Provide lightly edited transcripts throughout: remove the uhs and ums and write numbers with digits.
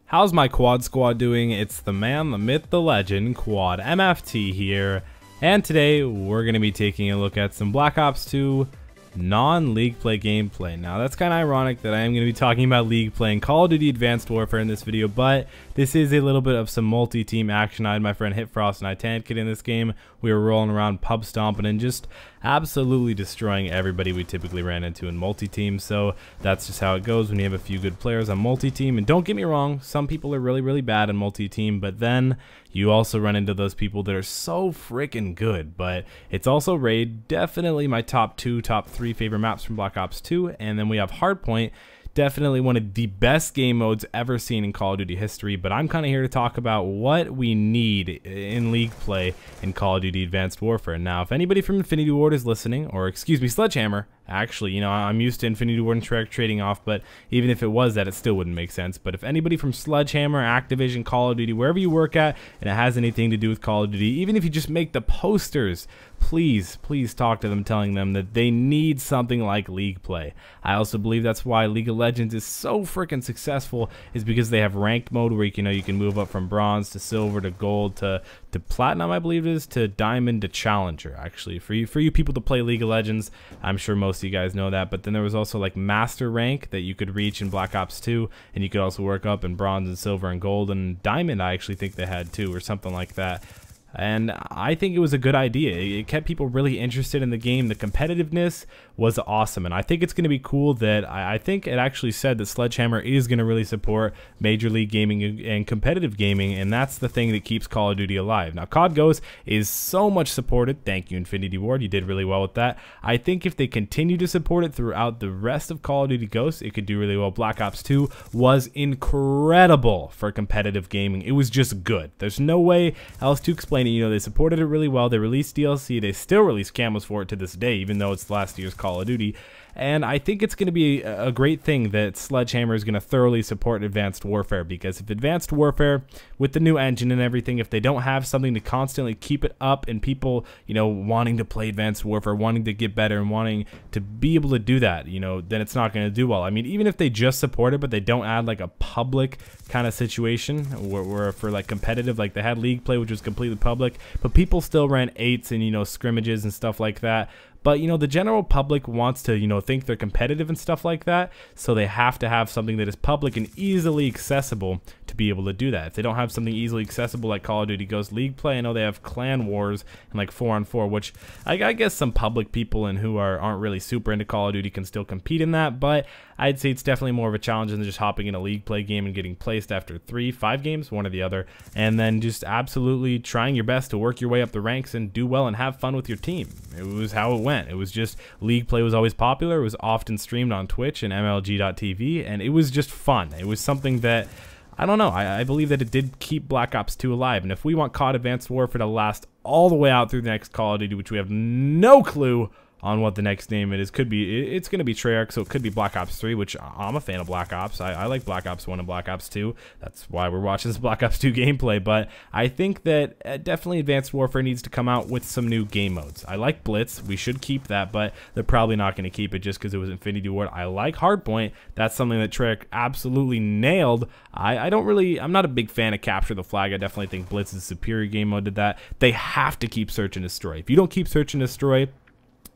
How's my quad squad doing? It's the man, the myth, the legend, Quad MFT here, and today we're going to be taking a look at some Black Ops 2 non-League play gameplay. Now that's kind of ironic that I am going to be talking about League play and Call of Duty Advanced Warfare in this video, but this is a little bit of some multi-team action. I had my friend Hitfrost and I tanked it in this game. We were rolling around pub stomping and just absolutely destroying everybody we typically ran into in multi-team. So that's just how it goes when you have a few good players on multi-team. And don't get me wrong, some people are really bad in multi-team, but then you also run into those people that are so freaking good. But it's also Raid, definitely my top 2, top 3 favorite maps from Black Ops 2. And then we have Hardpoint, definitely one of the best game modes ever seen in Call of Duty history. But I'm kind of here to talk about what we need in League play in Call of Duty Advanced Warfare. Now, if anybody from Infinity Ward is listening, or excuse me, Sledgehammer, actually, you know, I'm used to Infinity Ward and Treyarch trading off, but even if it was that, it still wouldn't make sense. But if anybody from Sledgehammer, Activision, Call of Duty, wherever you work at, and it has anything to do with Call of Duty, even if you just make the posters, please talk to them, telling them that they need something like League play. I also believe that's why League of Legends is so freaking successful, is because they have ranked mode where you can move up from bronze to silver to gold to platinum, I believe it is, to diamond to challenger. Actually, for you people to play League of Legends, I'm sure most of you guys know that. But then there was also like master rank that you could reach in Black Ops 2, and you could also work up in bronze and silver and gold and diamond. I actually think they had too, or something like that. And I think it was a good idea. It kept people really interested in the game. The competitiveness was awesome, and I think it's going to be cool that I think it actually said that Sledgehammer is going to really support Major League Gaming and competitive gaming, and that's the thing that keeps Call of Duty alive. Now, COD Ghost is so much supported. Thank you, Infinity Ward. You did really well with that. I think if they continue to support it throughout the rest of Call of Duty Ghost, it could do really well. Black Ops 2 was incredible for competitive gaming. It was just good. There's no way else to explain. You know, they supported it really well. They released DLC. They still release camos for it to this day, even though it's last year's Call of Duty. And I think it's going to be a great thing that Sledgehammer is going to thoroughly support Advanced Warfare, because if Advanced Warfare, with the new engine and everything, if they don't have something to constantly keep it up and people, you know, wanting to play Advanced Warfare, wanting to get better and wanting to be able to do that, you know, then it's not going to do well. I mean, even if they just support it, but they don't add like a public kind of situation where for like competitive, like they had League play, which was completely public, but people still ran 8s and, you know, scrimmages and stuff like that. But, you know, the general public wants to, you know, think they're competitive and stuff like that, so they have to have something that is public and easily accessible to be able to do that. If they don't have something easily accessible like Call of Duty Ghost League play, I know they have clan wars and like 4-on-4, which I guess some public people and who aren't really super into Call of Duty can still compete in that, but I'd say it's definitely more of a challenge than just hopping in a League play game and getting placed after 3-5 games, one or the other, and then just absolutely trying your best to work your way up the ranks and do well and have fun with your team. It was how it went. It was just League play was always popular. It was often streamed on Twitch and MLG.TV, and it was just fun. It was something that, I don't know, I believe that it did keep Black Ops 2 alive. And if we want COD Advanced Warfare to last all the way out through the next Call of Duty, which we have no clue on what the next name it is, could be, it's going to be Treyarch, so it could be Black Ops 3, which I'm a fan of Black Ops. I like Black Ops 1 and Black Ops 2. That's why we're watching this Black Ops 2 gameplay. But I think that definitely Advanced Warfare needs to come out with some new game modes. I like Blitz. We should keep that, but they're probably not going to keep it just because it was Infinity Ward. I like Hardpoint. That's something that Treyarch absolutely nailed. I'm not a big fan of Capture the Flag. I definitely think Blitz is a superior game mode to that. They have to keep Search and Destroy. If you don't keep Search and Destroy,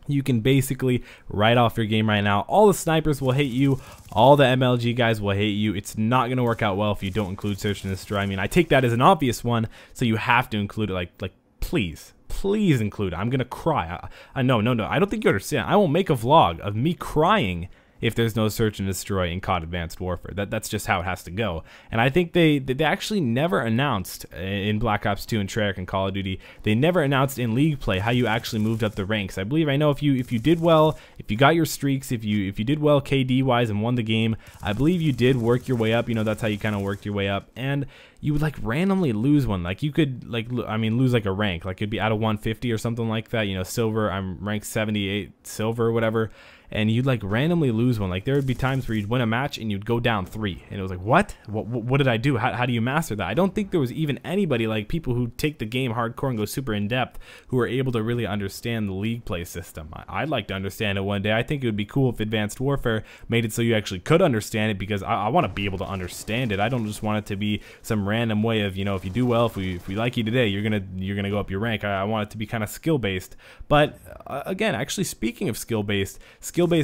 you can basically write off your game right now. All the snipers will hate you. All the MLG guys will hate you. It's not going to work out well if you don't include Search and Destroy. I mean, I take that as an obvious one, so you have to include it. Like please include it. I'm going to cry. No. I don't think you understand. I will make a vlog of me crying if there's no Search and Destroy in COD Advanced Warfare. That's just how it has to go. And I think they actually never announced in Black Ops 2 and Treyarch and Call of Duty, they never announced in League play how you actually moved up the ranks. I know if you did well, if you got your streaks, if you did well KD wise and won the game, I believe you did work your way up. You know, that's how you kind of worked your way up. And you would like randomly lose one. Like you could lose like a rank. Like it'd be out of 150 or something like that. You know, silver, I'm ranked 78 silver or whatever. and you'd like randomly lose one. Like there would be times where you'd win a match and you'd go down 3, and it was like, what did I do? How do you master that? I don't think there was even anybody, like people who take the game hardcore and go super in depth, who are able to really understand the league play system. I'd like to understand it one day. I think it would be cool if Advanced Warfare made it so you actually could understand it, because I want to be able to understand it. I don't just want it to be some random way of, you know, if you do well, if we like you today, you're gonna go up your rank. I want it to be kind of skill based. But again, actually speaking of skill based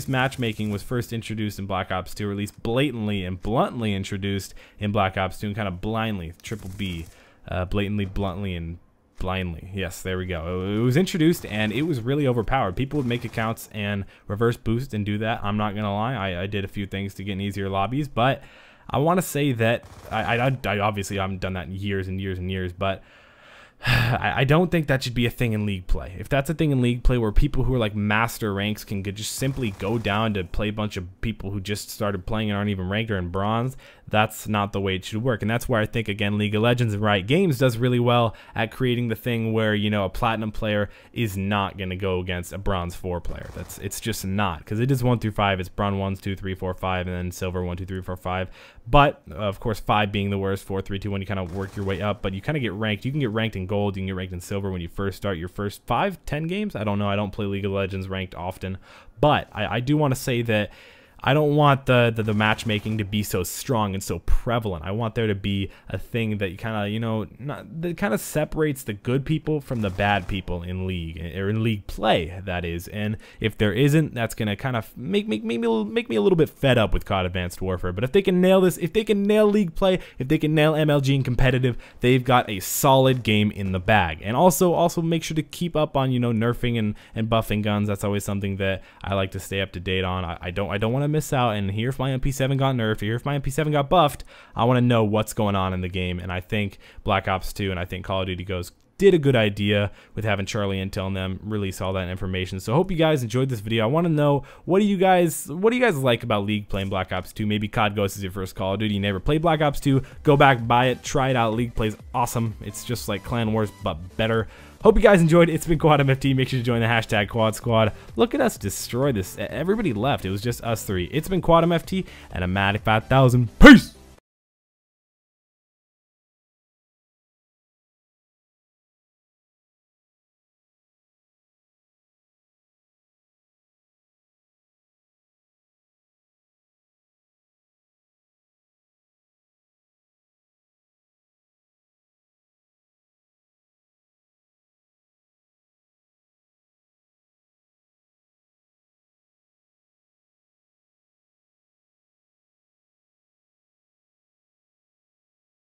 matchmaking was first introduced in Black Ops 2, or at least blatantly and bluntly introduced in Black Ops 2, and kind of blindly, triple B, blatantly, bluntly, and blindly. Yes, there we go. It was introduced and it was really overpowered. People would make accounts and reverse boost and do that. I'm not gonna lie, I did a few things to get in easier lobbies, but I want to say that I obviously haven't done that in years and years and years, but I don't think that should be a thing in league play. If that's a thing in league play where people who are like master ranks can just simply go down to play a bunch of people who just started playing and aren't even ranked or in bronze, that's not the way it should work. And that's where I think, again, League of Legends and Riot Games does really well at creating the thing where, you know, a platinum player is not going to go against a bronze 4 player. It's just not, because it is 1 through 5. It's bronze 1, 2, 3, 4, 5, and then silver 1, 2, 3, 4, 5. But of course, 5 being the worst, 4, 3, 2, 1. You kind of work your way up, but you kind of get ranked. You can get ranked in gold. You can get ranked in silver when you first start your first 5, 10 games. I don't know. I don't play League of Legends ranked often, but I do want to say that I don't want the matchmaking to be so strong and so prevalent. I want there to be a thing that you kind of, you know, that kind of separates the good people from the bad people in league, or in league play, that is. And if there isn't, that's gonna kind of make me a little bit fed up with COD Advanced Warfare. But if they can nail this, if they can nail league play, if they can nail MLG and competitive, they've got a solid game in the bag. And also make sure to keep up on, you know, nerfing and buffing guns. That's always something that I like to stay up to date on. I don't want to miss out, and here if my MP7 got nerfed, or here if my MP7 got buffed, I want to know what's going on in the game. And I think Black Ops 2 and I think Call of Duty Ghosts did a good idea with having Charlie Intel and them release all that information. So I hope you guys enjoyed this video. I want to know, what do you guys like about League playing Black Ops 2? Maybe COD Ghosts is your first Call of Duty. You never played Black Ops 2. Go back, buy it, try it out. League plays awesome. It's just like Clan Wars, but better. Hope you guys enjoyed. It's been Quad MFT. Make sure to join the hashtag Quad Squad. Look at us destroy this. Everybody left. It was just us 3. It's been Quad MFT and a Matic 5000. Peace!